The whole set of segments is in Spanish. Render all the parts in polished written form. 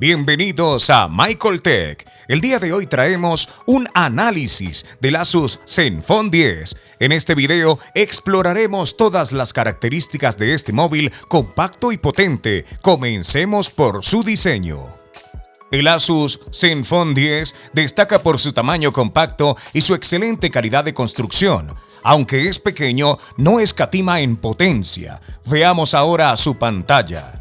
Bienvenidos a Michael Tech. El día de hoy traemos un análisis del Asus Zenfone 10. En este video exploraremos todas las características de este móvil compacto y potente. Comencemos por su diseño. El Asus Zenfone 10 destaca por su tamaño compacto y su excelente calidad de construcción. Aunque es pequeño, no escatima en potencia. Veamos ahora su pantalla.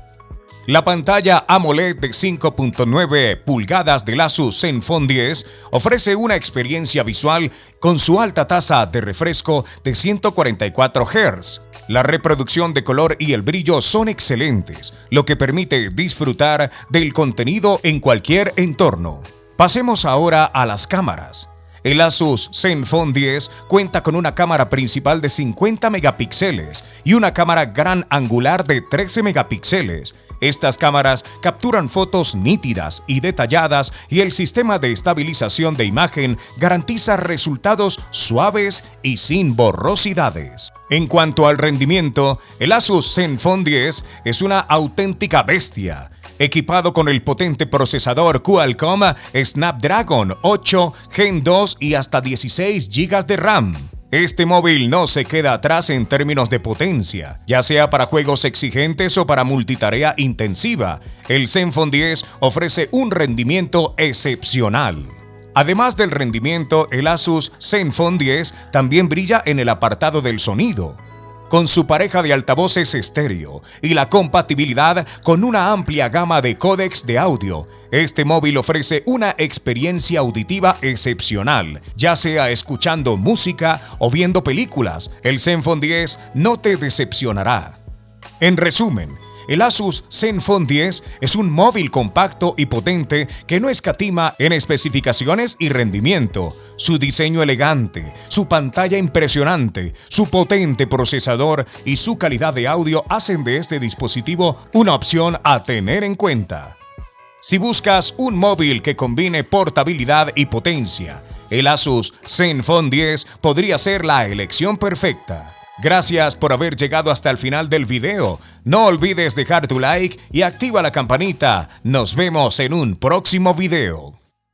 La pantalla AMOLED de 5.9 pulgadas del Asus Zenfone 10 ofrece una experiencia visual con su alta tasa de refresco de 144 Hz. La reproducción de color y el brillo son excelentes, lo que permite disfrutar del contenido en cualquier entorno. Pasemos ahora a las cámaras. El Asus Zenfone 10 cuenta con una cámara principal de 50 megapíxeles y una cámara gran angular de 13 megapíxeles. Estas cámaras capturan fotos nítidas y detalladas y el sistema de estabilización de imagen garantiza resultados suaves y sin borrosidades. En cuanto al rendimiento, el Asus Zenfone 10 es una auténtica bestia. Equipado con el potente procesador Qualcomm Snapdragon 8 Gen 2 y hasta 16 GB de RAM. Este móvil no se queda atrás en términos de potencia, ya sea para juegos exigentes o para multitarea intensiva. El Zenfone 10 ofrece un rendimiento excepcional. Además del rendimiento, el Asus Zenfone 10 también brilla en el apartado del sonido. Con su pareja de altavoces estéreo y la compatibilidad con una amplia gama de códecs de audio, este móvil ofrece una experiencia auditiva excepcional, ya sea escuchando música o viendo películas. El Zenfone 10 no te decepcionará. En resumen, el Asus Zenfone 10 es un móvil compacto y potente que no escatima en especificaciones y rendimiento. Su diseño elegante, su pantalla impresionante, su potente procesador y su calidad de audio hacen de este dispositivo una opción a tener en cuenta. Si buscas un móvil que combine portabilidad y potencia, el Asus Zenfone 10 podría ser la elección perfecta. Gracias por haber llegado hasta el final del video. No olvides dejar tu like y activa la campanita. Nos vemos en un próximo video.